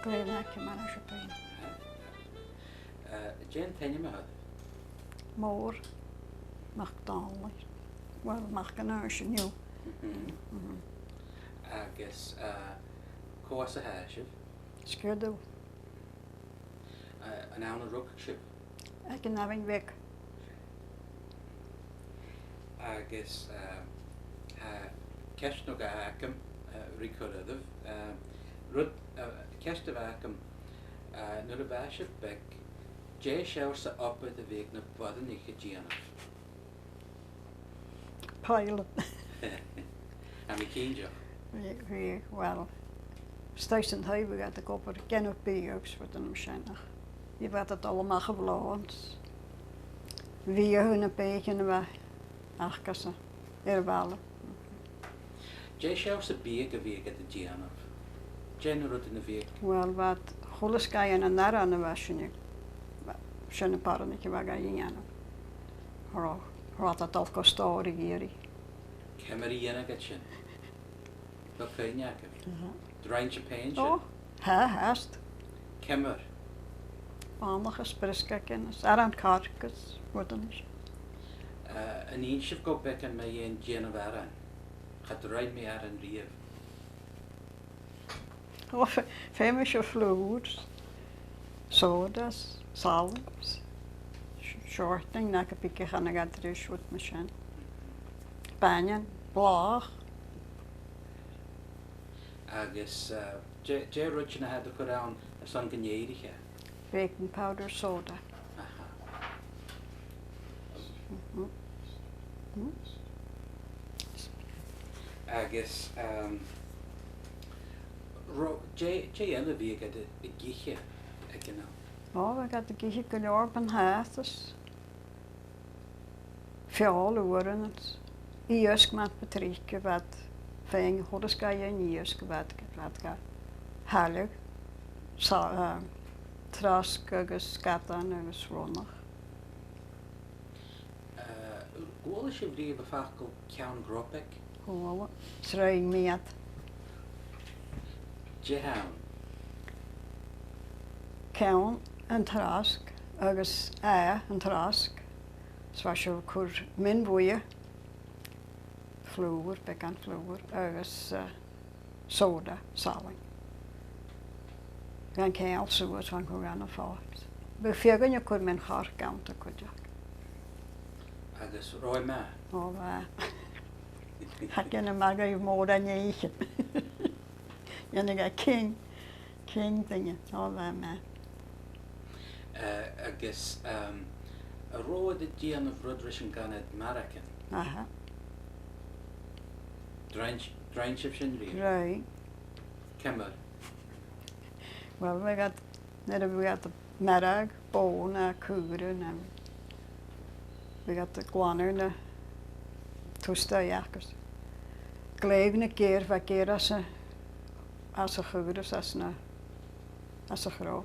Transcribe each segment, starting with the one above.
Gléine mar se pein. Jane Tanya Mahad. Mór McDonald. Well, MacInnis new. Agus Coas a Hashif. Skir Dhu. An hour rook ship. I can having Vic. Agus Kesh no Gahakam, Ricorative. Rud Kesh the Vakam, Nurabaship Beck. Jay showers up at the week na Bodanica Gianna. Pilot. I'm a kinja. Well, station high we got to go for again of beers for the machine. Je werd het allemaal gebloond. Wie hun beetje we achterse. Wel. Jay showers a big a week at the Gianna. General in the week. Wel, wat alles kan je naar aan de wasje. Schöne parnetje waar ga je in. Had dat al kostoren hier. Cameria gatchen. Wat kun je maken? Draintje paintje. Oh, haast. Kemer. Maandag is preskennis. Aan karkes worden is. Een eentje go back en mij in Genevara. Gaat rijden mee aan een rief. Oh, famous vloers. Sodas. Salads, shorting, na kapike gaan naar de shoot machine. Banyan, blaag. Agus, Jay Rutschen had to put on a son ganyerige. Baking powder soda. Agus, Jay Elevie got a giche, you know. Oh, we got the giche gelorpen haatjes. Veel oren het. Iersk met Patrieke wat fijn hoddes ga je in Iersk wat ga halig. Trask agus skatan agus ronach. Goal is je brieven vaak al Count Gropek. Oh, schrijf meet. Jehan. Count en trask agus en trask. Zoals je kur min boeien. Vloer, bekend vloer, agus soda, saling. Gan keil zoet van gaan of vaart. Bevegen je kur min haar kant kudjak. Agus Roy Ma. Oh, had je een mag je more dan je eet. Je ga king dingen, oh ma. Agus a road the Gian of Rudrish gan at Maracan. Aha. Drain ships in real. Right. Kemmer. Well, we got the merag, bone, kuren, and we got the guaner, the toestajakers. Glevene keer, wat keer als een gurus, als een groot.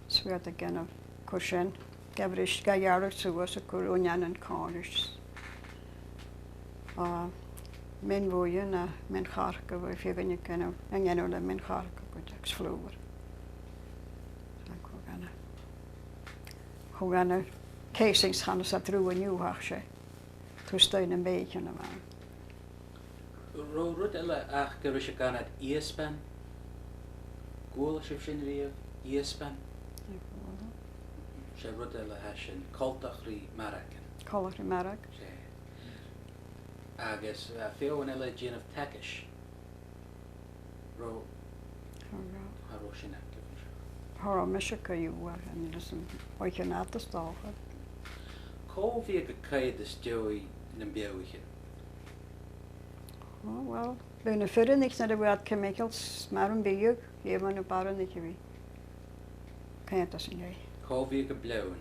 So we got again a cushion. Gabrish ga jarig zo as a kuronian en corners. Min woeien na min garke, waar je gaan je kennen, en jij nou min garke, goed ik vloer. Hoe gaan er casings gaan ze trouwen nieuw hachtje. Toen steun een beetje naar mij. Rod ella ach gerish gan at Iespan. Goal ships in real. Iespan. She rud ella hashin coltachri Maracan. Color merk. Agus feo an ella gin of Takish. Ro Haroshin active. Hora misje je en dus een beetje na te stogen. Ko via gekay de story in België. Oh well, ben verder niks naar de wat chemicals, maar een beetje, je maar een paar niet wie. Kan je dat zien? Ko via geblowen.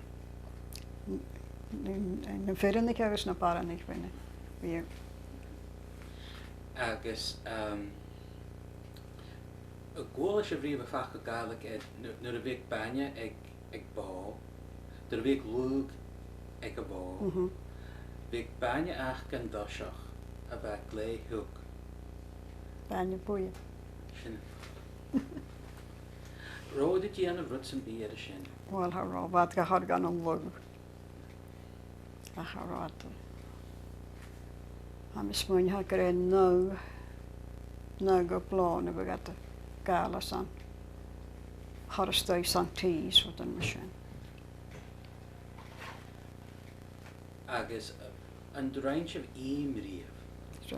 En verder niks hebben ze een paar niet binnen. Wie? Agus a goal is a vriend vaak Gaelic nu de week banja ik bouw, de week lug ik bouw, week banja ach kan dashach, a vaak lay hook. Banja boeien. Roedd y dian of roots and be at a shin. Wel, ha bad ga har gan yn lwg. A ha rad. A mis mwyn ha gre nag o blôn y bygad gael a san. Har ystoi san tis fod yn mysyn. Agus yn drainch of mrif. So,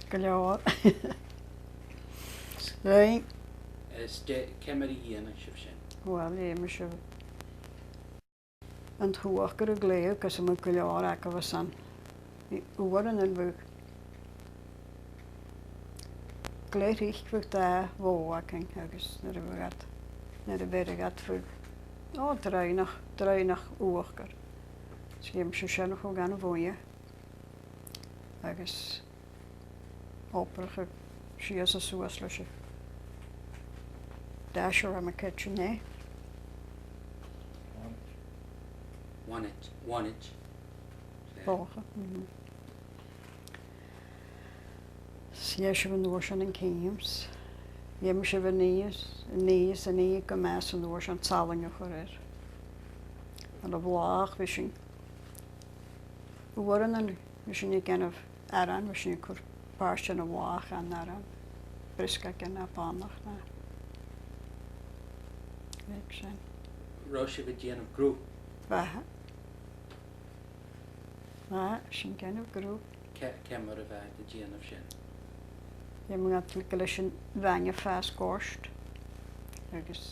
galiawr. Rhaid. Cemeri ian a sif shin. Wel, mysio. Yn hwach gyda gleo, gos yma galiawr ac o fysan. Uwar yn fwg. Gleo rhych fwg da fo ac yn agos nyr y fwgad. Nyr y berigad fwg. O, draenach uwach gyda. Sgym sy'n siarad o gan y fwy. Agos obrach y sias y sŵas lwysio. Dasher am y kitchen, eh? One it. Bocha. Sias yw yn ddwysio yn ceims. Iem sy'n fy nys yn ei gymes yn ddwysio yn taling o chwarae. Yn y flach, fi sy'n Uwar yn sy'n ei gen of aran, fi sy'n ei cwr bars yn y flach an aran. Briska gen a banach na. Rosh of a dian of group. Fa. Sy'n gen of grŵp. Cemor of a dian of shin. Ie mwyn adl gael sy'n fang y ffas gorst. Agos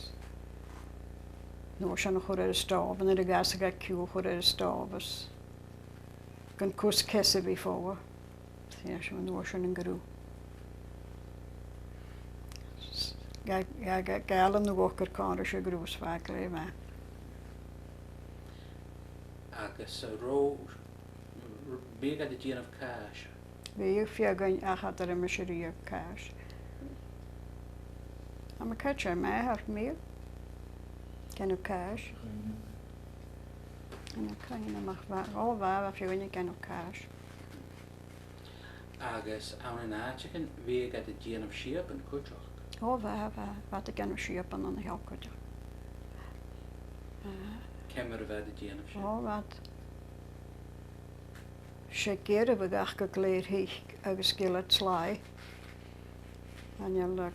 nôs yn chwarae'r stof, yn y gas ag acw chwarae'r stof. Gan cwrs cesaf i ffo. Ie, sy'n nôs yn grŵp. Gael yn ddwch yr con sy'n grŵs fag le yma. Agus big at the dian of cash. Fi yw ffiago'n achad ar y myseri o cash. Am y catcher yma, half mil. Gen o cash. Yn y cain ymach fa. O fa ffiago'n gen o cash. Agus awn yn achig yn big at the dian of sheep and cwtioch. O fa dy gen o siop yn y helgwyd. Cemor of a dian of shin. O fad. Sgeir Dubh ach go gléir hich agus gila tlai. A niall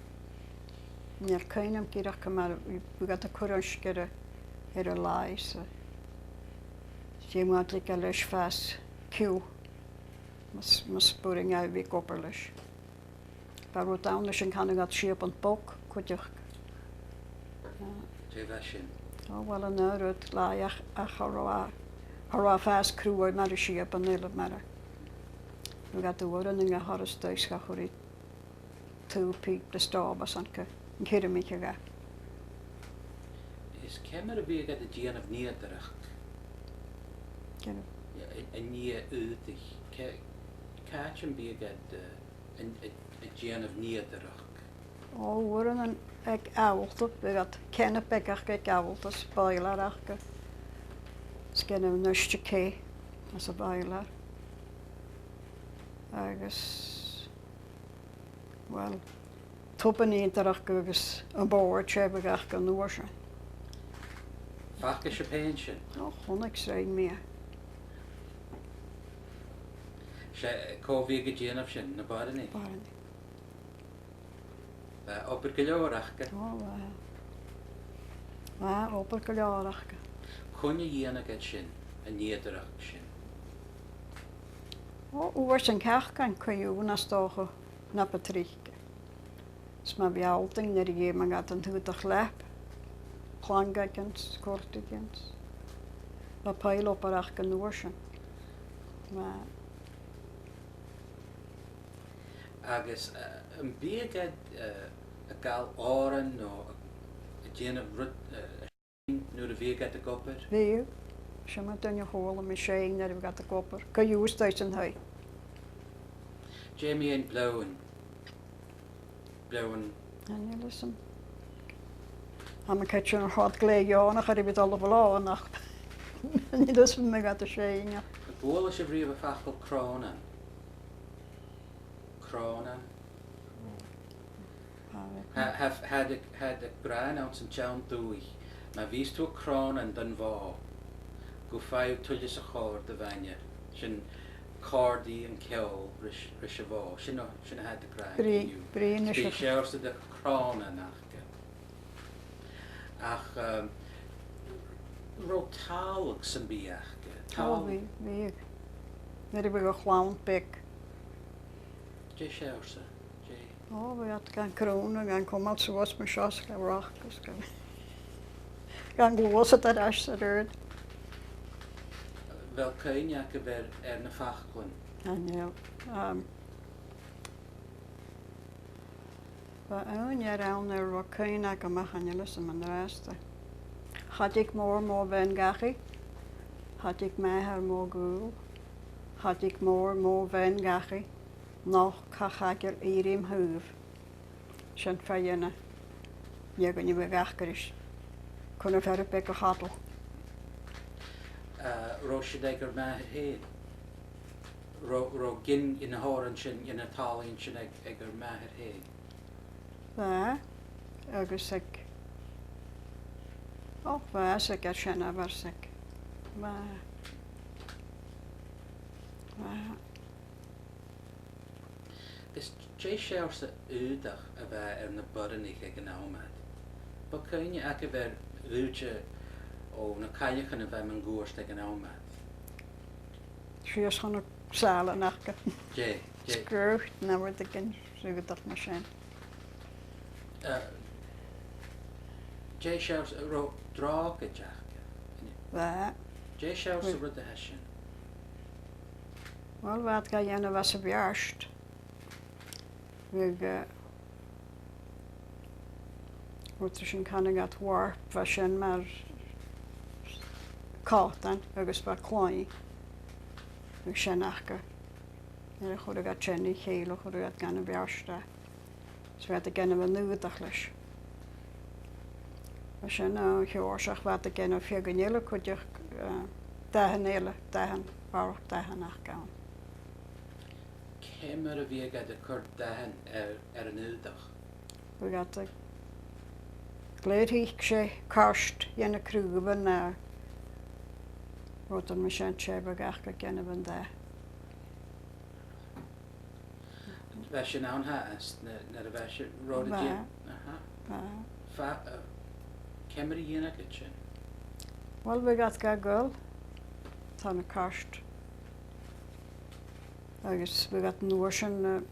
cain am gyrach cymar bwgad y cwrwn sgeir ar y lai. Si'n mwad li gael eich ffas ciw. Mas bwring au fi gobr leis. Bar o dawn leis yn cael gad siop yn bog cwydioch. Te fashin. O, wel yn rwyd lai ach Hora ffas crw o'i mar y siop yn nilad mar. Nw gad dŵr yn yng Nghymru does ga chwri tŵ pig dy stob as anca yn cyrra mi ga. Is cemor of big at the dian of neerderach. Een nieuwe uitig. Kaart een beetje een dian of neerderach. O, worden een ek awelt op. We gaan kennen pekach ek awelt as bailar achke. Sgen een nusje ke as a bailar. Agus, wel, toppen eenterach agus een boord heb ach gan noorse. Vaak is je pension. O, ik schrijf meer. Ze koffie gedaan of zijn naar buiten niet. Baren. Op het geloorachke. O, wa, op het geloorachke. Kon je hier nog het zijn en neerderach zijn. O, oors en kach kan je na stoge na patrieke. Sma bij alting naar je maar gaat een hutig lep. Klangekens, kortekens. Wat peil op haar achke noorse. Maar Agus een beetje een kaal oren of een gin of rut nu de week uit de kopper. wie, ze moet in je holen met scheen naar de kopper. Kan je steeds een hui. Jamie en blauwen. Blauwen. En je listen. Aan mijn kitchen nog wat gleed, ja, dan ga je het alle verloren nog. En je dus me gaat de scheen. De boel is je vrije vaak op kronen. Kronen. Had ik bruin aan zijn John Dewey, maar wie is toe kroon en dan wou. Go 5 tulles a chor de vanja. Sin cordi en kill rishavó. Sin had de grain. Brín is Bí séirsta de krona nachke. Ach ro tálag san bíachke. Bhí. Nid bh go chláán pic. Dé séirsta. Bhí at gan crún gan cumáil sa bhs mar seos go bhrachgus go. Gan glósa a eis a rúd. Wel céine go bhir na fachclann. Anil. Ba ann an ro céine go mechanile sa man réasta. Had ik mór bhein gachi. Had ik méthar mó gúil. Had ik mór bhein gachi. Nach cachagur írim thuh. Sin féine. Ne go ni bh gachgaris. Conna fer be go chatal. Roisidegur me héad. Ro gin in háran sin in Itálian sin gur methir héad. Ba, agus ag... ba, ag ar sin a bharsig. Ba. Is dé séirsa údach a bheith na burannig ag an ámad. Ba céine ag a bheith rúte ó na caiinechan a bheith an gúirst ag an ámad. Sios chun sála nachcha. Dé. Scrúcht na bhar a gin rúgadach na sin. Dé séirsa ro drá go deachcha. Ba. Dé séirsa rud a hesin. Wel, bhad ga dhéanamh as a bhearst. Bhíg Rúta sin canna at warp bheit sin mar cátan agus ba chláin. Bhíg sin achcha. Ar chud agad sin í chéile chud agad gan a bhearsta. S bheit a gnamh nuadach leis. Ba sin cheorseach bheit a gnamh fiaganéile chuideach dahan éile, dahan, barach dahan nach gaan. Céimar a bhí agad a chur dahan ar an údach. Bhíg at a gléirthíoch sé cáist dhéana crúba na Rúta me sin sé bh gach go gnamh an da. Bheith sin antheas na a bheith sin róda dé. Céimar a dhéana agad sin. Wel, bhíg at ga gúil tá na cáist. Agus bhíg at nuair sin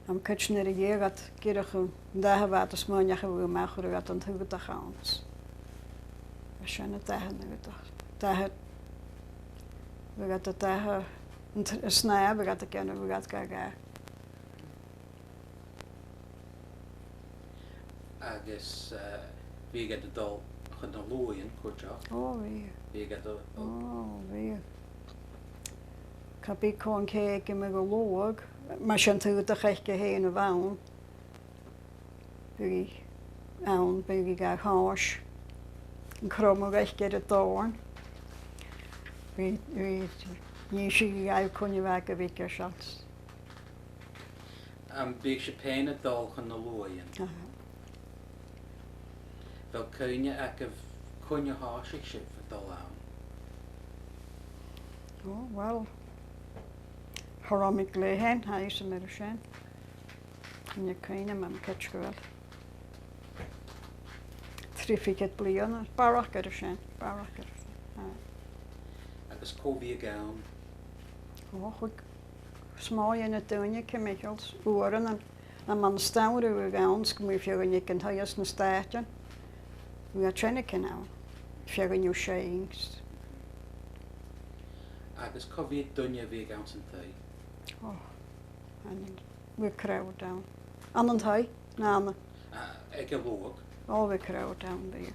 am kitchen a dhéag at gyrach an dathe bheit a smáineach a bhfuil meach chuir at an thugadach ans. A sin a dathe nugadach. Dathe bhíg at a dathe a sná bhíg at a gnamh bhíg at ga. Agus bhí agad a dul chun na lúin chuirteach. Bhí. Bhí agad a... Bhí. Cabí cón céig me go lóg, mar sin thugadach eich go héin a bhain. Bhí ann, bhí ga háis. An cromog eich gyda a dáin. Bhí ní si gael cwni fag a bhí gyda siats. Bhí sé péin a dul chun na lúin. Fel cúine ac a cúine háisig si fa dul ann. Wel, horamig le hen, haes am ar sin. Yn y cúine mam cytgwyl. Triffig et blion, barach gyda sin, barach gyda sin. Agus cóbhí a gawn. Chwg smói yn y dwynia cymigils, wren a man stawr yw y gawns, gymryd fiog yn yn hyas na stadion. We are trying to know if you're going to shades. Agus cofí duine bhí gawn sy'n thai. And we crowd down. Anand thai, na. Ag a lúg. We crowd down there.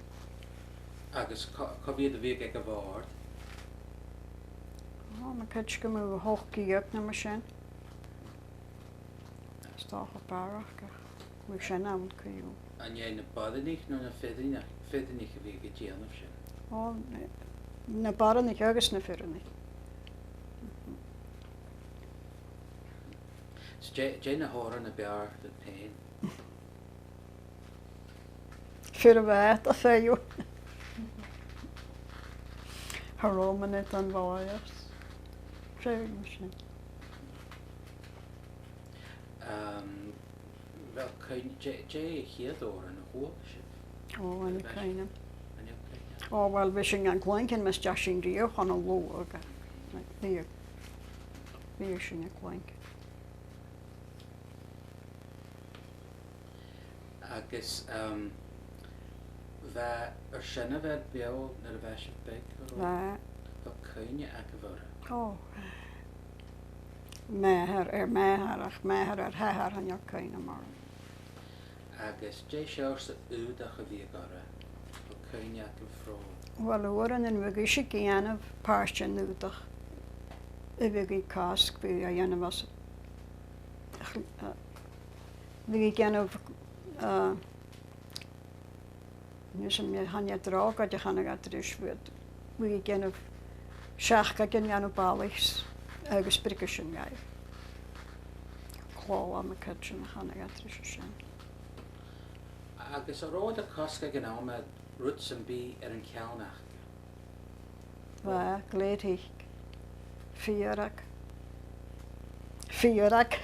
Agus cofí a bhí ag a bhard. Ma catch go move hockey up na machine. Stach a barach. We shan am ku. An jij na badenig no na fedrig a bhí go déanamh sin. Na badenig agus na firnig. Jane na hóran na bear the pain. Fyr y beth a ffeio. Haroman it an fawaias. Ffeio mysyn. Wel, Jay hier door en hoog shit. O, yn y cainam. En jou kijk. O, wel, fes yn gan gwainc yn mis jasyn diolch on y lwg. Fi sy'n y gwainc. Agus va sinna bheith beo na a bheith sin big Fa, ba cúine ag a bhora. o. Meher meharach, meher hehar an yw'r cainam ar. Agus Jay seo sa údach a bhí gara ba cúine ag a fró. Wel, oren yn fygu si gianaf parsyn nŵdach. Y fygu casg fi a yanaf as. Fygu gianaf Nys am hanya drog a ddech anag adrys fyd. Fygu gianaf siach a gen gianaf balis agus brygys yn gai. Clol am y cydryn a hanag adrys y sian. Agus ar óid a cosca gan áma rúts an bí ar an ceannach. Fa, gled hich. Fiarag. Fiarag.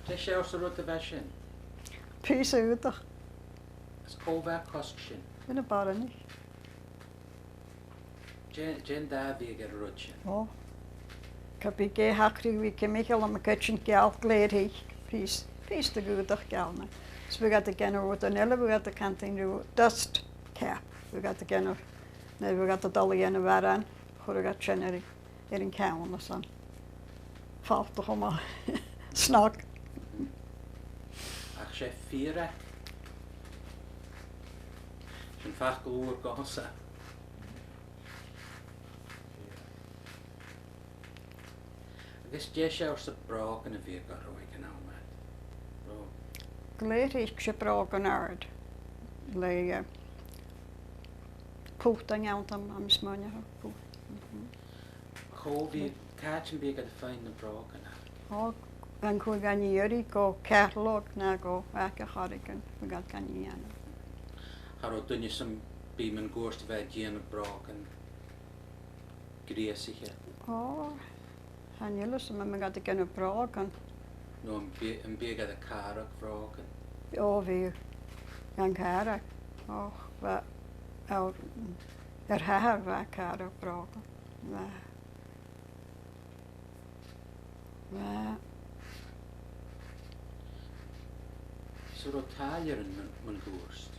Jay seo sa rút a bheith sin. Pys ywdach. As cóbheh cosc sin. Yn y bar yn ich. Jane da bhí ar rút sin. O. Capi ge hacri wi ke Michael am y cydryn gael gled hich. Pys dy gwydach gael na. So we got the gen o'r wydonella, we got the canteen rhyw dust cap. We got the gen o'r, neu we got the dolly yn y faran. Chwr we got chen er yn cawn o son. Falt o'ch yma. Snog. Ach sé fíra. Sin fach glúr gosa. Agus Jay seo sa brach yn y bhí gar roi gan ámad. Gled hich se brag yn ard. Le pwt ang iawn am smynia ho. Cho bhí catch yn bhí gad fain na brach yna. O, yn cwy gan i eri go catalog na go ac a charigan. We got gan i anna. Har o dynnu som bí man gúrst bheith díana brach yn gríasiche. O, han ylus yma me gat gan y brag an. No yn bí gad a carach brach yn. O, fi gan cara. O, fa, hahar fa cara brag. Fa. Fa. So ro taler yn man gúrst.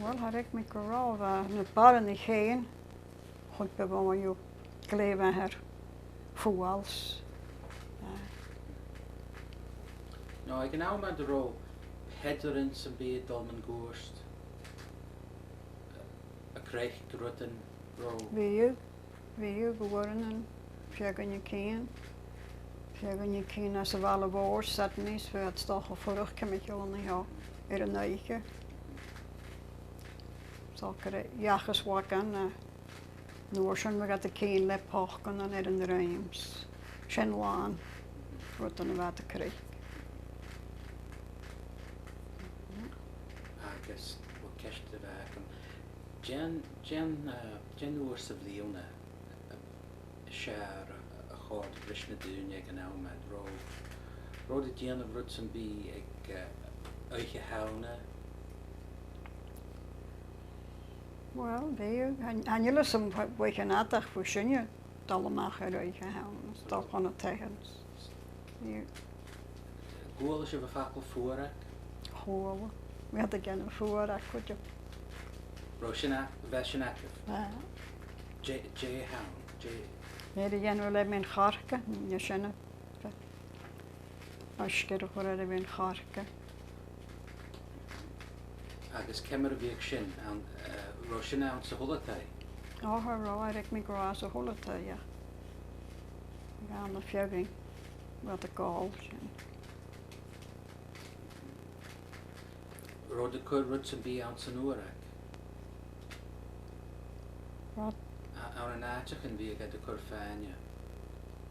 Wel, har ik me gorau fa. Na bar yn ei hen. Chwyd be bo ma yw glefa her ffwals. No, ik nou met de ro pedderin sy'n byd dol man gúrst. A creich grwydyn ro. Fi yw gwyrn yn ffiagan y cyn. Ffiagan y cyn as y fal o fôr sadnys fe at stoch o ffwrwch cymigol yn ei ho. Ir y neiche. So gyda iachas wagan a nŵr sy'n fe gad y cyn le poch gan yn ir yn yr aims. Sien lan. Rwydyn y fad y creich. Agus o ceist y fag. Jen o'r safliwna siar a chord bris na dŵn ag yn awmad ro. Rod y dian o rwyd sy'n bi ag eich hawna. Wel, fi yw. Anil ys yn weich yn adach fwy sy'n dal ymach ar eich hawn. Dal chon o tehans. Gwyl eisiau fy ffacl ffwr ac? Hwyl. Mi had y gen y ffwr ac wyd yw. Ro sy'n acif? J hawn? Nid y gen y mynd charca. Ni sy'n y. Osgir o chwrdd y mynd charca. Agus cemar y fiag sy'n, ro sy'n awn sa hwlatau? O, ro, ar eich mi gras o hwlata, ia. Gan y ffiaging. Wat y gol sy'n. Rod y cwr rwyd sy'n bi awn sy'n ŵr ac? Rod. Awn yn atach yn fi ag y cwr ffania.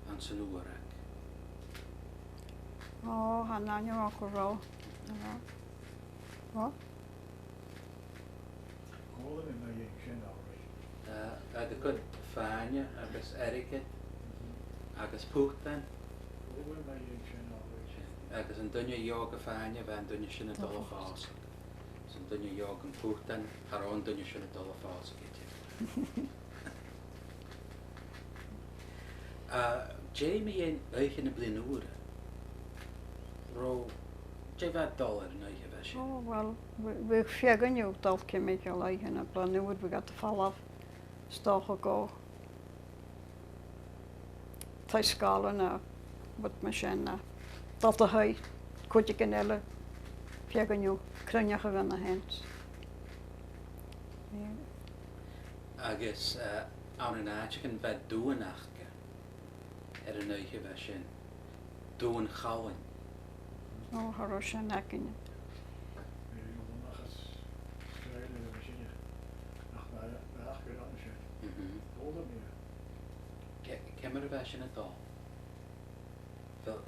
an san uairach. Ó, han anna go rá. Ó, Cóla mi mai dhéag sin ára. Ag a chud fáine agus airicid agus púchtain Cóla mai dhéag sin ára. agus an duine yoga fáine bheith an duine sinna dul fás. San duine yoga an púchtain ar an duine sinna dul fás. Jamie ein eiche na blin úra. Ro, Jé bheith dollar in eiche bheith sin. ó, wel, we fiaganniu dal cymig o lai hynna, bla niwyd we gat falaf stoch o go. Tai scala na, wat ma sin na. Dat a hui, cwyd i gynele, fiaganniu, cryniach o fyna hent. Agus an yn aach yn bheith dŵan achga yn eiche bheith sin. Dŵan chawan. O, haro sin acyn. Mi yw'n achas strael yn y fysinia. Ach mae achgyr anna sin. Cóla mi. Cemar a bheith sin a dal. Fel,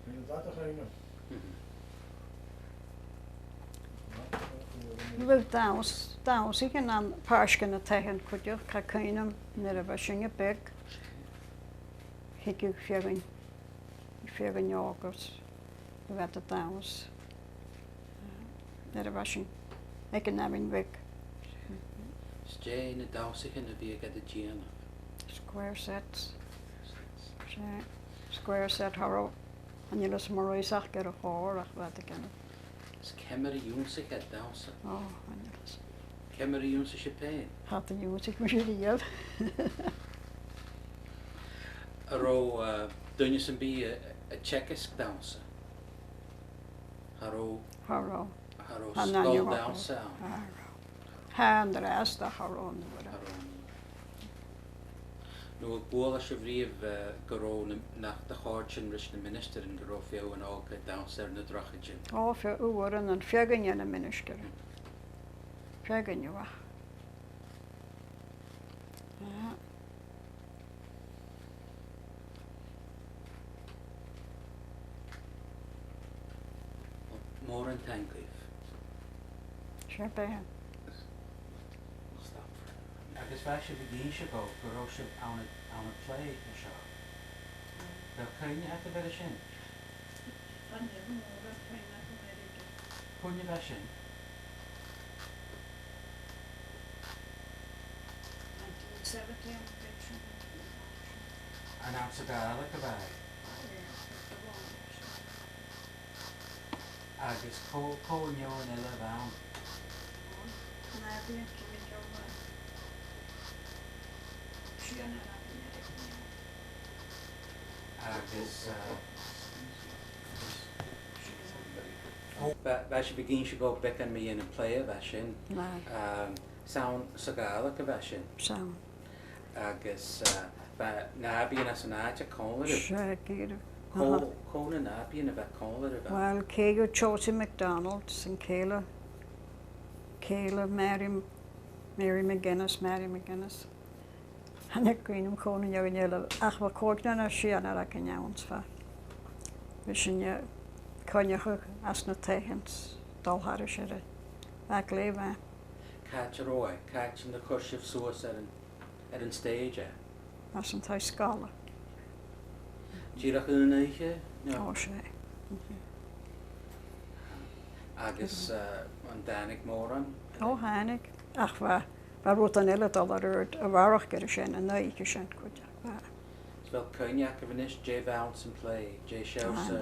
Mi'n dda ach ein. Wel daws i gynnan parsgan y tehen cwydioch ca cynam nyr efo sy'n y beg. Higiw fiagan iogwrt i fed y daws. Nyr efo sy'n ag yn efo beg. Sgé na dawsig yn y fi ag y gianna. Square sets. Square set haro. An ylus moroisach gyda chor ach fed y gynnu. Cemar a ywnsig a dawsa. O, an ylus. Cemar a ywnsig y pen. Had yn ywtig mwy rhywbeth. Ar o dyna sy'n bi y tchekisg dawsa. Ar o Haro. sgol dawsa. Haro. Han rest a haro yn yw'r. Nw gwyl a syfrif gyro nach da chord sy'n rys na minister yn gyro fiaw yn og a dawsa ar na drachydyn. O, fy yw'r yn ffiagan yn y minister. Ffiagan yw ach. Mór an tangaif. Siar ben. Agus bheith sé bhí se go go se an a play a seo. Bheith cynne at a bheith sin? Cynne bheith sin? An am sa Gaelic a bheith. Agus cóneo an eile bhain. Agus bheith sé begin se go becan mi in a play a bheith sin. Sawn sa Gaelic a bheith sin. Sawn. Agus nábíon as an áit a cólar. Siar gyda. Cóna nábíon a bheith cólar a bheith. Wel, cego Chelsea MacDonald sy'n Caela. Caela, Mary McGinnis. Hanna gwynnym cwn yn iawn iawn. Ach, mae cogna na sian ar ac yn iawn, fa. Fe sy'n ia coniach as na tehent dolhar y siarad. Ac le fa. Catch a roi, catch in the cushif source at an stage. As yn tai scala. Dírach yn eiche? O, se. Agus an danig móran? O, hannig. Ach, fa rwyd an ila dol ar y farach gyda sy'n a neu i sy'n gwyd. Fel cynniac a fynis, J. Vance yn play, J. Shewsa,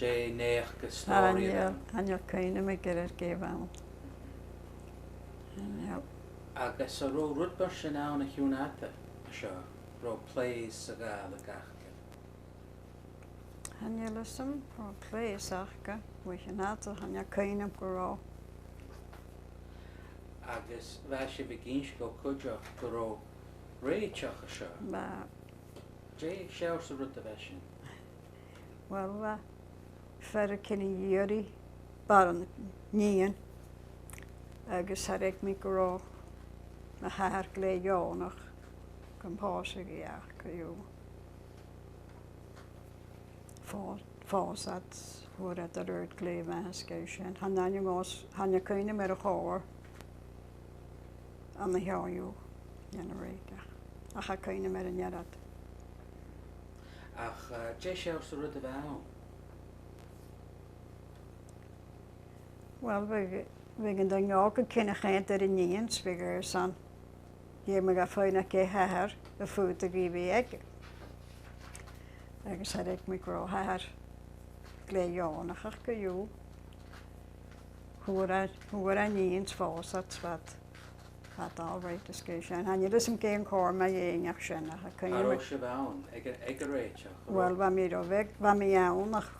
J. Neach gystori. Aniel cynnig mi gyda'r gefawn. Agus a ro rwydbar sy'n awn a hiwn ata, sio, ro plays a gael y gach. Aniel ysym, ro plays achga, wych yn ata, aniel cynnig gwrw. Agus bheith sé bhí go chuideach go ró réiteach a seo. Dé seir sa rud a bheith sin? Wel, fer cyn i iori, bar yn nian, agus har ag mi gro my haar gléonach compásig iach go fósat fuair a rúd gléime Sgeir sin. Hanne cúine mar a chóir an na heáú na réige. A cha cúine mar an nearad. Ach, dé sé sa rud a bhean? Wel, we gan don jága cinna chéint ar an níons, we gur san dhéime ga fáinna cé hear a fúta gí bhí ag. Agus had ag mi gró hear gléonach ach go huair a níons fósat wat áráit a Sgeir sin. Han is am céan cór a dhéanaach sin a cúine. Aró se bhean, ag a réiteach? Wel, bha mi ann ach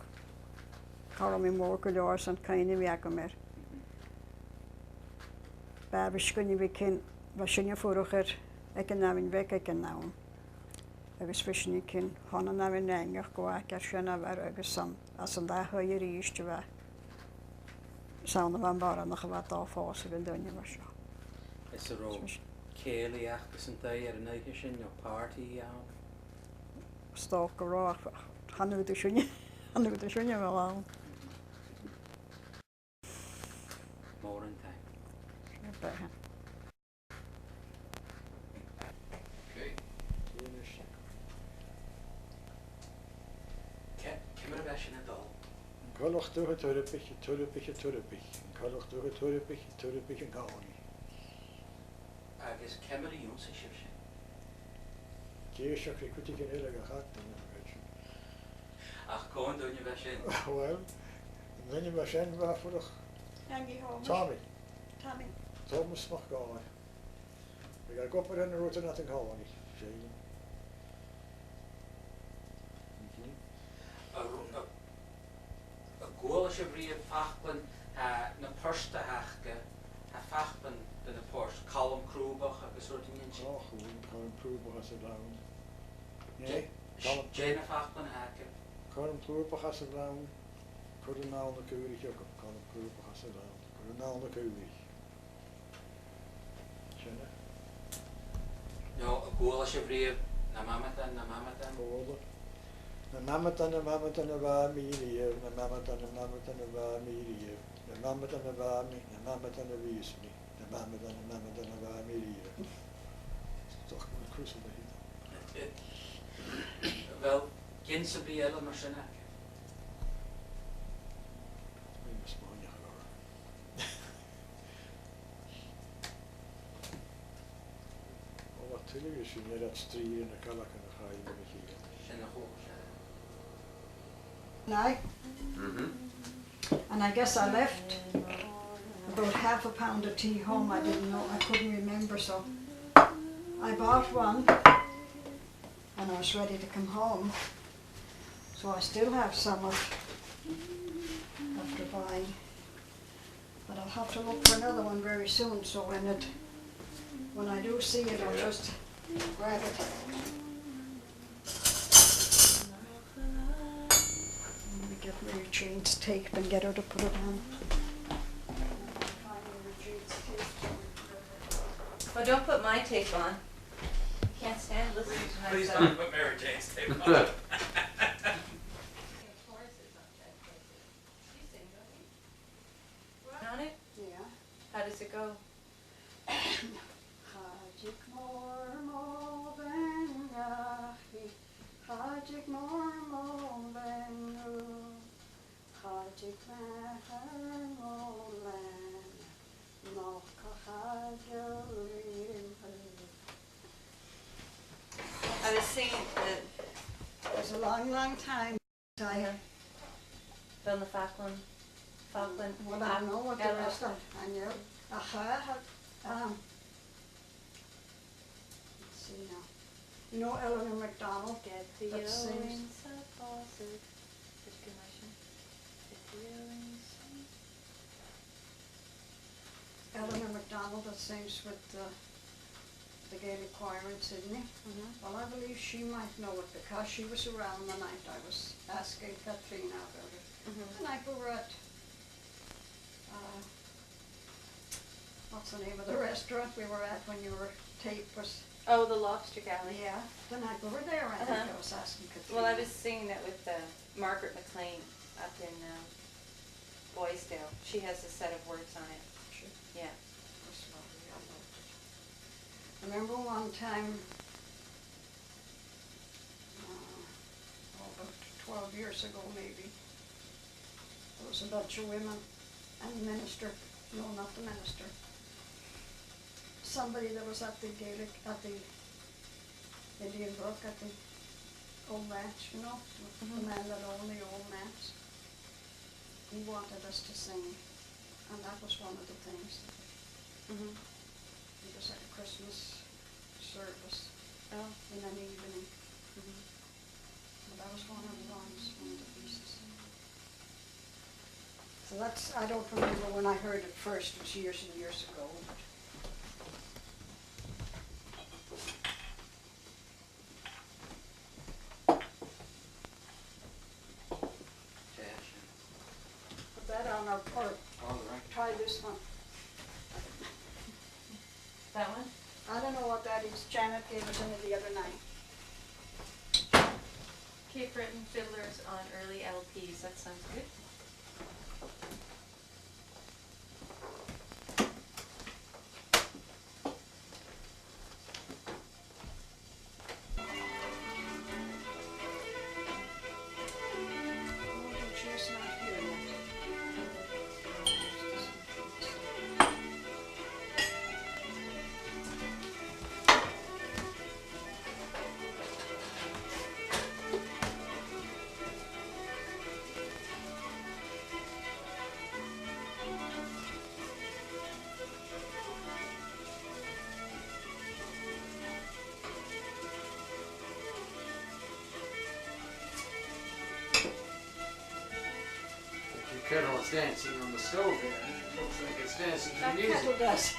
chor mi mór go leor san cúine bhí go mir. Bab sgunni bhí cin bha sinne fuachar ag an náminn bheith ag an nám. Agus fisni cin honna náminn neingach go ag ar sin a bhar agus san as an dá thuir ríiste bheith. Sauna bhan bara nach a bheith dá fása gan duine bha seo. Is a ró céalaí achtas an daí ar an éige sin nó pártaí an? Stó go rá hanú do sinne bhil an. Mór an taim. Bethe. Cimar a bheith sin a dul? Colch dúcha turapich. Colch dúcha turapich an gáí. Agus cimar a dún sa sib sin? Géisioach i cuti gan eile a chatna na bheith. Ach, cóin dúine bheith sin? Wel, dúine bheith sin bheith fuach Tommy. Thomas MacDonald. We got go in the road to nothing colony. A ggóla se bríomh fachlan na pursta heachcha a fachlan den na pors, colm crúbach agus ruirta níon sin. Oh, colm crúbach as a down. Jé na fachlan heachcha. Colm crúbach as a down. Cur an náil na cúri joga, colm crúbach as a down. Cur an náil na cúri. Sinna? No, a ggóla se bríomh na mamatan. Bóla. Na mamatan na bha míriamh, na mamatan na bha míriamh, na mamatan na bha vísni, na mamatan na bha míriamh. Toch een cruisel bij hier. Wel, geen se brí eile mar sin heachcha. Mijn Spanje gehoor. Wat televisie, net dat strieren en de kalak en de gaai met hier. Sin na chóir. No. And I guess I left about half a pound of tea home. I didn't know, I couldn't remember, so I bought one and I was ready to come home. So I still have some after buying. But I'll have to look for another one very soon, so when I do see it, I'll just grab it. Get Mary Jane's tape and get her to put it on. Well, don't put my tape on. I can't stand listening to myself. Please don't put Mary Jane's tape on. On it? Yeah. How does it go? Hajik mormo bengu, hajik molen, no I was singing It was a long, long time. Tired. Bill the Falkland. Well, I don't know what the rest of it. I knew. Let's see now. You know Eleanor MacDonald? Get the That sings. Owens faucet. Circulation. Get the Owens. Eleanor MacDonald that sings with the Gaelic choir in Sydney. Well, I believe she might know it because she was around the night I was asking Katrina about it. The night we were at what's the name of the restaurant we were at when your tape was, Oh, the Lobster Galley. yeah, the night we were there, I think Uh-huh. I was asking Katrina. Well, I was singing that with Margaret McLean up in Boysdale. She has a set of words on it. Sure. Yeah. That's lovely, I loved it. I remember one time, about 12 years ago maybe, there was a bunch of women and the minister, no, not the minister, somebody that was at the Gaelic, at the Indian Brook, at the old ranch, you know, the man that owned the old manse. He wanted us to sing, and that was one of the things. Mhm. It was like a Christmas service Oh. in an evening. Mhm. And that was one of the ones, one of the pieces. So that's, I don't remember when I heard it first, it was years and years ago. But put that on our, or All right. try this one. That one? I don't know what that is, Janet gave it to me the other night. Cape Breton Fiddlers on early LPs. That sounds good. Oh, she's not here yet. Your kettle is dancing on the stove there. It looks like it's dancing to That the music. kettle does.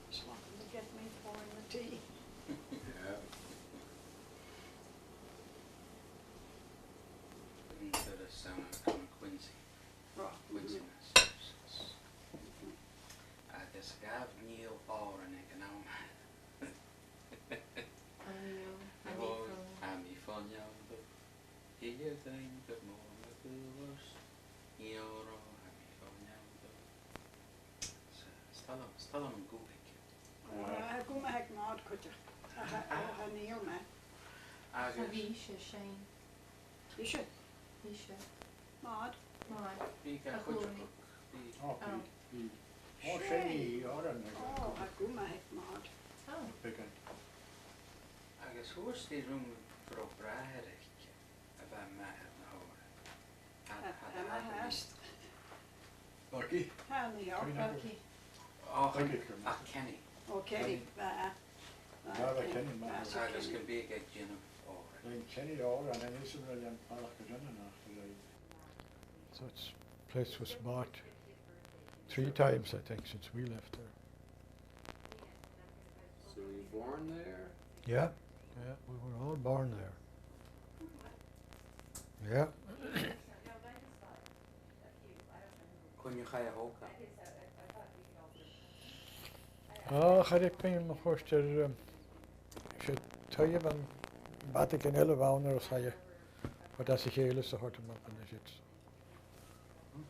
Just wanted to get me pouring the tea. Yeah. Instead of sound Quincy. Right. Quincy, agus gab níl ára ag an am. A mi fanneam do. Hiye dain go mór na búlas. Íoró a mi fanneam do. Stalam an gúig. I go my heck mad, could you? I kneel me. Agus Havisha, Shane. You should. Hisha. Mad. Mine. bí ga Cahúil. chuideach bí Oh, Oh. oh, Shenny, Oran, Oh, I go my heck mad. Oh. Bigger. agus thuairtí rum bro bratheric a bheith methir na Emma hóra. hast. Bucky? Handy up. Bucky. Thank you, A Kenny. Okay. Ja, dat ken ik maar. Agus go bí ag ginnim óra. Then Kenny Oran, and he's a young Palach after that. So this place was bought 3 times, I think, since we left there. So you born there? Yeah, yeah, we were all born there. Yeah. Kun je ga je hoka? Charik bin mo choster sé taibh an bata cin eile bhánar os haie, but as I chéile sa hort am up in the shit.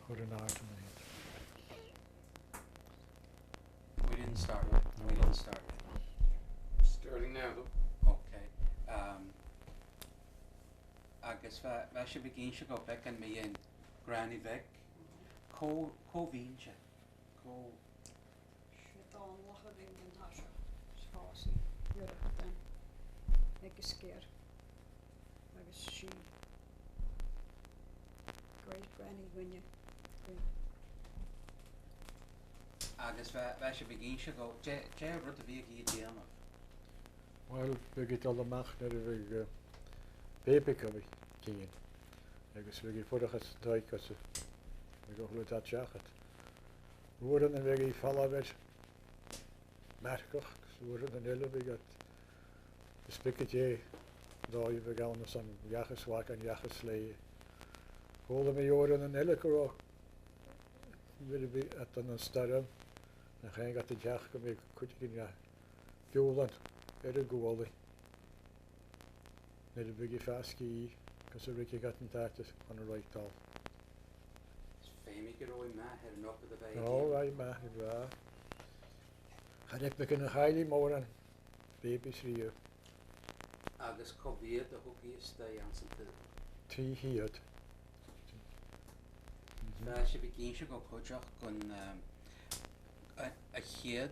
Chur an áit am héad. We didn't start it. We didn't start it. Starting now, though. Okay. Agus bheit sé begin se go bec an mé an Granny Vic. Có bhín se. Có Dá lacha ring an tasha. Spási. Jura den. Ag Skir. Agus she. Great granny winne. agus bheit sé begin se go dé rud a bhí í déanamh. Well, we get all amach nar a bhíh bébé go bhí cían. Agus bhí fudachas daid cos we go chula dat seachat. Rúan an bhí fallabed mercoch, rúan an eile bhí gat spicket é dáid bhí gána san jachas wach an jachas lé. Hóla mé jóran an eile go bhí at an staran na chéin gat a deach go mé chuitigin Gúlan a gúla. Nid a bigi fasci cos a rici gat an tátas an a roichtál. Féimi go rói me ar an op a bheith. No, rai ma, i bra. Had me gyn haili mór an bébis ríu. Agus cofiad a hwgi ystau ansan ty. Tí hiad. Fe sé begin se go coideach gon a chiad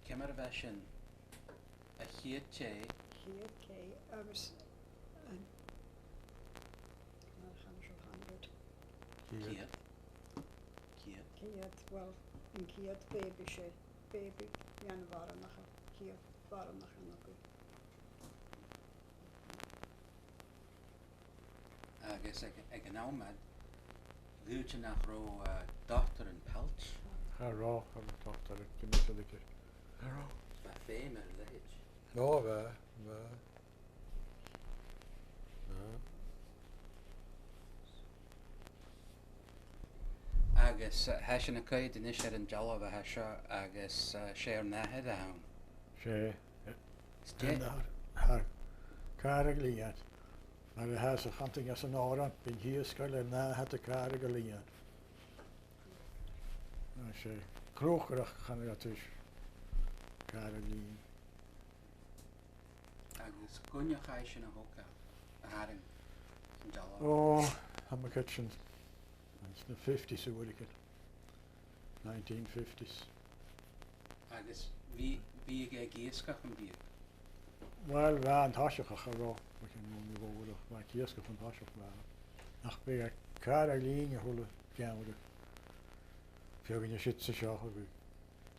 cemar a bheith sin a chiad té Chiad cé agus an 100. chiad. Chiad. Chiad, well, an chiad baby sé. Baby, gan varanach a chiad varanach an acu. Agus ag an ámad gúte nach ró doctor an pelt. Ha rá, ha me tochtar a gymys o ddigyr. Ha rá. Fe féim ar leid. No, fa. Agus hesin a caid in is ar an jallah a heisio agus sé ar nahead a hawn. Sé. Ste- Har carag líad. Mar a has a chanting as an áran, bin hiascail ar ná hat a carag a líad. Sé. Crócharach chan a tuis. Carag líad. Agus gunne chai sin a hoca a haring an jallah. Oh, I'm a kitchen. It's the 50s or what it 1950s. Agus bhí ag géascach an bíag. Well, van tasach a rá, we can only go with my kiosk van tasach van. Ach be a car a líne holle gamer. Fjogin je shit se sjach we.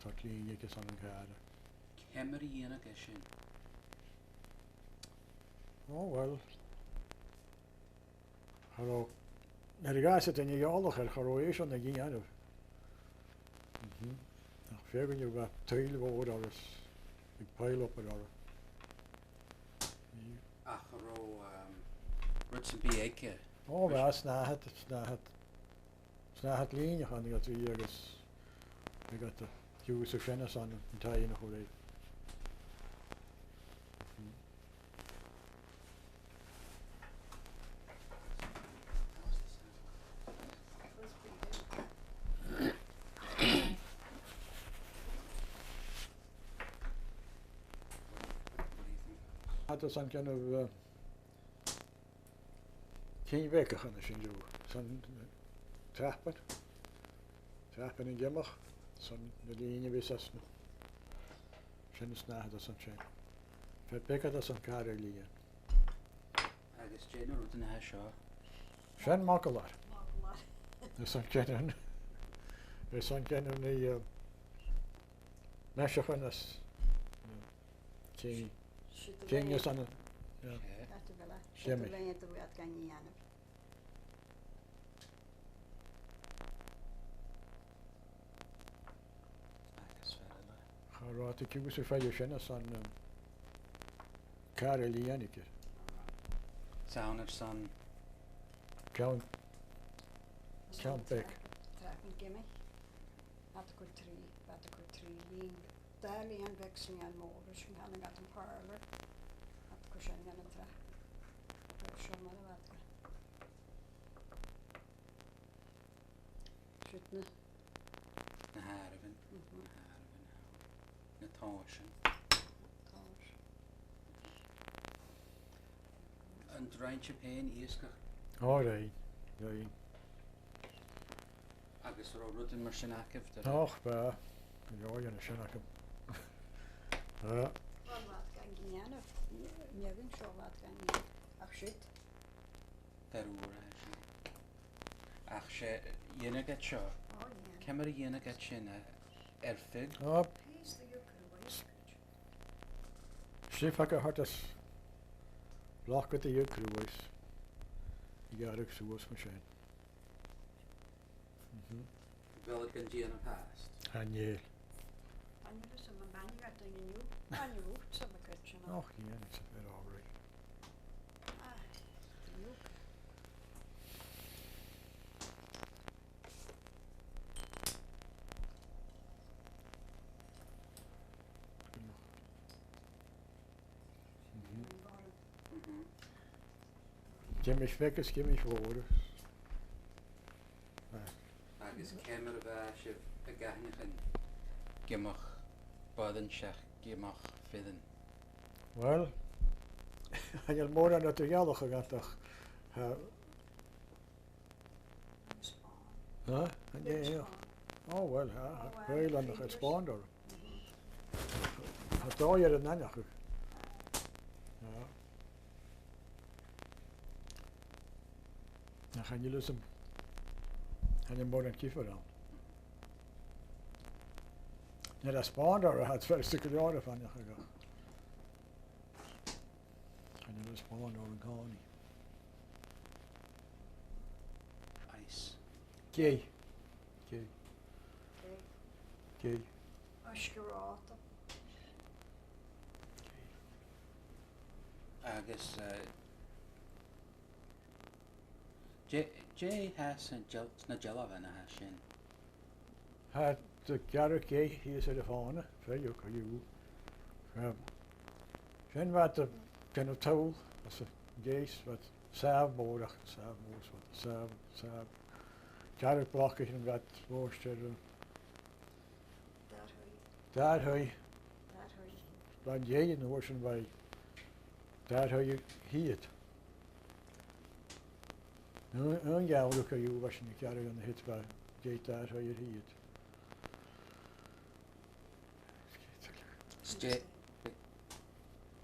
Tak líne ke san car. Cemar í dhéana go sin. Oh well. Hallo. Na de gas het in je allig er geroeis on de ging aan. Ach fjogin je wat teil woord alles. Ik peil op er alles. Ach ró rud sa bí éice. Oh, wel, snahat líne gaan die we ergens. We got the Hughes of Shennis on and tie in a whole day. Had some kind of geen weken gaan als je zo. Zo'n trappen in gemmer. Zo'n de linie wissas nu. Schöne snaar dat zo'n chain. Verbekker dat zo'n kare linie. Agus déanú rud na heisio. Schön makelaar. Dat zo'n kennen. Dat zo'n kennen die mesje gaan als. King is aan het. Ja. Shimmy. Dat is wel het kan niet aan. Agus fearna. Gaat ik je zo veel Shennis aan kare linie. Saunar san Count back. Trappen gimme. Had go trí lín. Dali an vexling an mór, sin hanna gat an parlour. Had go sin gan an tra. Sio mar a wadga. Siwtna. Na Harvin. Na Tásin. Tás. An draintse pein íoscach Ó ré, ré. agus rá rudin mar sin acibh de. Och, ba. Jo, yn y sianach. Wel wadga an giniana. Nefyn sio wadga an giniana. Ach siwt. Darúra sin. Ach sé dhéana get seo. O, nie. Cemar a dhéana get sin fig. O, Pís the yucca waistcoat. sif ac a hartas. Bloch at y yw crwys. I gael eich sŵs ma sy'n. Fel gan díana past. Haniel. Anna was een banje gat in een nieuw. Banje hoeft zo maar kutje nog. Och, ja, het is een bit alright. Ah, nieuw. Gymich fekkes, gymich woorden. Agus cemar a bheith sibh a gaithneachan gimach badan seach gimach fidan. Wel, Haniel mór an at y galwch ag atach. Ha, Haniel. Oh, wel, ha, wel an ach spawnder. Ha dóier yn anach. Ja. Na Haniel is hem. Haniel mór an kiefer aan. Net a spawnder had 2 stukken jaren van je gegaan. Haniel is spawnder an gani. Ice. Gay. Gay. Gay. Askerata. Agus Jay has na jalavan a sin. Had de Gaelic gay hier zit de faune, veel ook you. Zijn wat de kind of tool, als een gays wat saafbodig, saafboos wat saaf. Gaelic blokken en wat voorstellen. Daar hij, dan jij in de worsen bij. Daar hij hier. Een jaar ook je was je niet Gaelic aan de hit bij. Jij daar hij hier.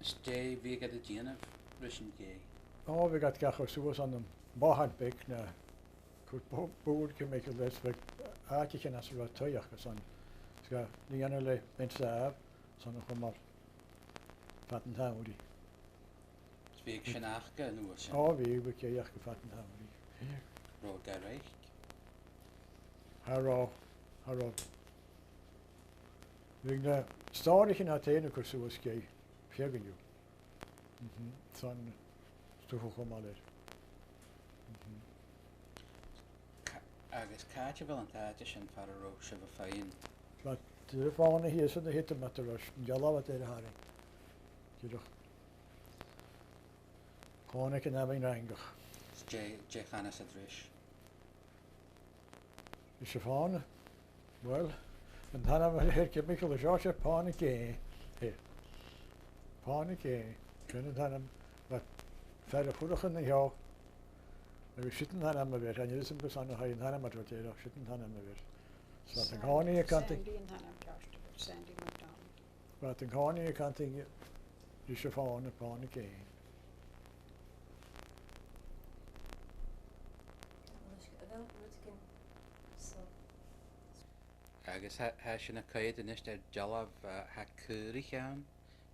Stay wie gad a díana risin gay. Oh, we got gach soos aan de bahandbek na. Goed boer kan make a list like aartje as wat tuig gesan. Ska die andere mensen daar, zo nog maar vatten houden. Svík sin achga nu sin. Oh, we keer gevatten houden. Rá gareich. Haro. Wegen der stadig in Athen kursus gay. Fjegen ju. Son stofu komaler. Agus cáte bhfuil an táte sin far a ró sibh a féin. Maar de volgende hier is de hitte met de rush. Jalla wat er haring. Je toch. Gewoon ik en hebben rangig. Jay chanas a dris. Is je van? Wel. En dan hebben we hier Michael de George paniek. Hier. Paniek. Kunnen dan hem wat verder voedig in jou. En we zitten dan hem weer. En je is hem dus aan de haai en dan hem wat je nog zitten dan hem weer. Wat een gewoon je kan Sandy en Hannah Josh, Sandy MacDonald. Wat een gewoon je kan dingen. Is je van een paniek. Agus ha sin a caid in is jallah ha cúrich an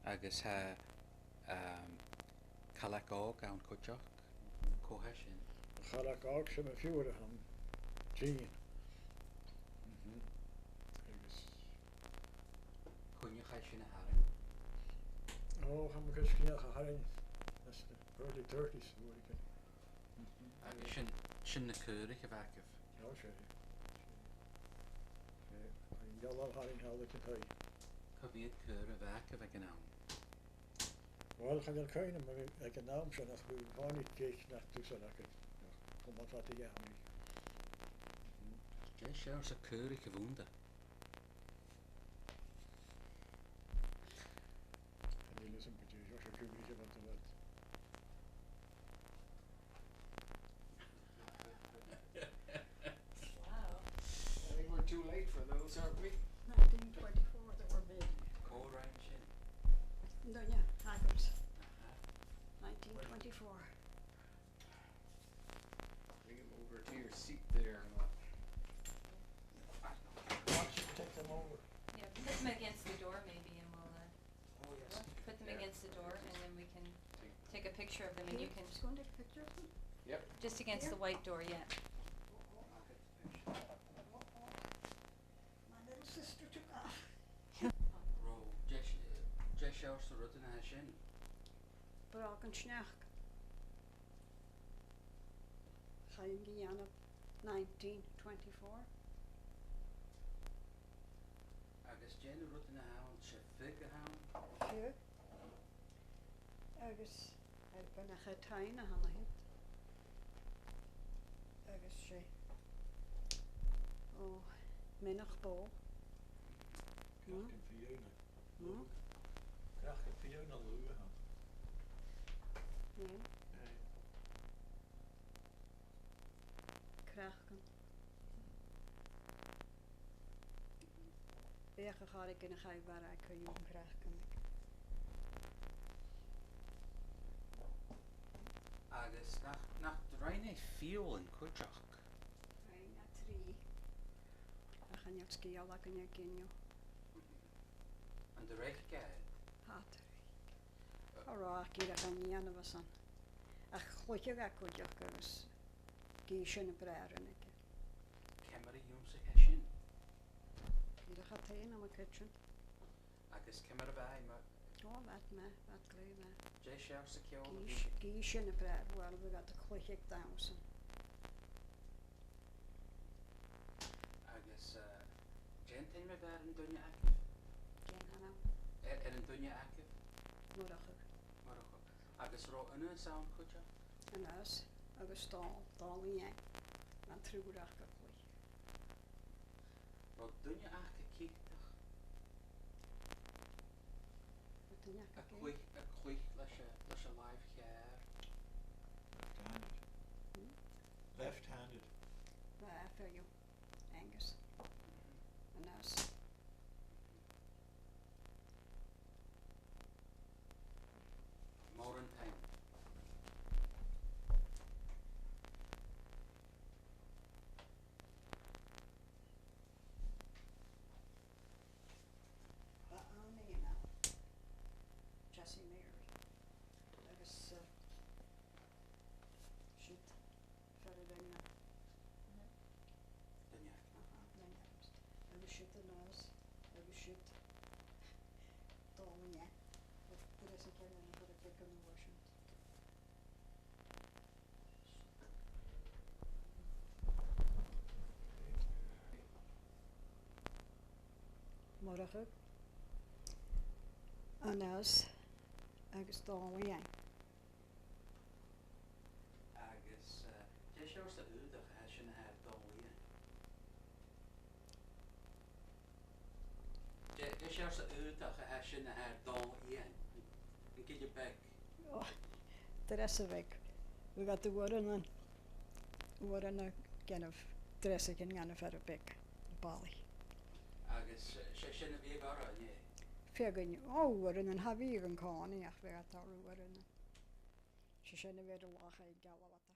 agus ha calacóg an coteach cóha sin. Chalak ook sem een vuur aan. Jean. Cúne cha sin a haring. Oh, gaan we eens haring. Dat is de early 30s. Agus sin na cúrich a bhacah. Ja, sorry. Jalal haring haalde te kai. Cavíad cur a bheice a bheith an am. Wel, gaan er keine, maar ik heb naam zijn als we gewoon niet keek naar tussen dat ik kom wat wat te gaan. Dé sé sa cur I bhúnda. En die listen met je, als je kubie wat te wat. Wow. I think we're too late for those, aren't we? 1924 that were made. Córáin sin. Dunne, Haggard. 1924. Bring him over to your seat there and what? Watch, take them over. Yeah, put them against the door maybe and we'll Oh yes. put them Yeah. against the door and then we can take a picture of them and you can, Just go and take a picture of them. Yep. just against the white door, yeah. My little sister took off. Ro, dé sé sa rud na sin. Brak an sneach. Chaim Gianna 1924. Agus déanú rud na hán se fig a hán. Fiú. Agus ben a chatáine hana hit. Agus sé. Ó, minach bó. Krachten Fiona. Hm? Krachten Fiona luwe gaan. Nee, krachken. Bege ga ik in een geit waar ik kan jong krachken. Agus nach reine fiol in cuiteach. Ein a trí. A chan jak scial ac yn ginio. An de réich gael. Hat. Ará ac i'r chan ian efo san. A chluitig ac wdiach agus gys yn y brer yn ege. Cemar iwn sa sin. I'r chatein am y kitchen. Agus cemar a bhai ma O, vat me, vat glei me. dé sé sa ceol. Gys yn y brer, wel, we gat y chluitig dawson. Agus gentain me bhar an dunne acif. Gen hana, An dunne acif. mwrachig. Mar agus ro yna sawn cuiteach. Yn ys, agus dal i ein. Ma'n trwrach ga chluig. Ro dunne ach a cíteach. Ydyn ac A ag chuich leis a live chear. Left-handed. Left-handed. Ba, ffeio. Angus. Yn ys. Mór an taim. Ba, an i yna. Jessie Mary. Agus, shit. Ferry yna. Dunne ac. Aha, then Adams. Agus shit yn ys. Agus shit. Dal i ein. Dyr ys yn cael yn fod y big yn y Washington. Morachig. Yn ys. Agus dal i ein. Agus dé sé sa údach a sin haar dóí. Dé sé sa údach a sin haar dóí. An gille beg. Dressavik. We got the wooden kind of dressing and kind of a big bally. Agus sé sin a bhí gara né. Fegin, oh, wooden and heavy and corny, ach, we got our wooden. She shouldn't have had a lot of galawata.